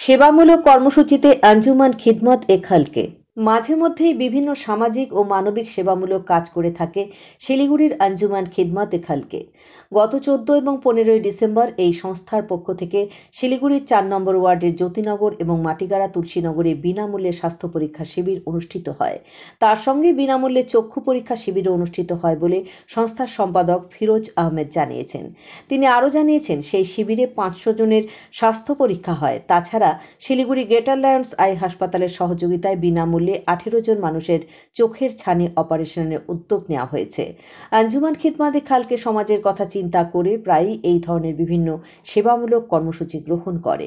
সেবামূলক কর্মসূচিতে আঞ্জুমান খিদমত এ খালকে মাঝে মধ্যেই বিভিন্ন সামাজিক ও মানবিক সেবামূলক কাজ করে থাকে শিলিগুড়ির আঞ্জুমান খিদমত এ খালকে। গত 14 এবং 15ই ডিসেম্বর এই সংস্থার পক্ষ থেকে শিলিগুড়ির 4 নম্বর ওয়ার্ডের জ্যোতিনগর এবং মাটিগাড়া তুলসীনগরে বিনামূল্যে স্বাস্থ্য পরীক্ষা শিবির অনুষ্ঠিত হয়। তার সঙ্গে বিনামূল্যে চক্ষু পরীক্ষা শিবিরও অনুষ্ঠিত হয় বলে সংস্থার সম্পাদক ফিরোজ আহমেদ জানিয়েছেন। তিনি আরও জানিয়েছেন, সেই শিবিরে 500 জনের স্বাস্থ্য পরীক্ষা হয়। তাছাড়া শিলিগুড়ি গ্রেটার লায়ন্স আই হাসপাতালের সহযোগিতায় বিনামূল্যে 18 জন মানুষের চোখের ছানি অপারেশনের উদ্যোগ নেওয়া হয়েছে। আঞ্জুমান খিদমত এ খালকে সমাজের কথা চিন্তা করে প্রায়ই এই ধরনের বিভিন্ন সেবামূলক কর্মসূচি গ্রহণ করে।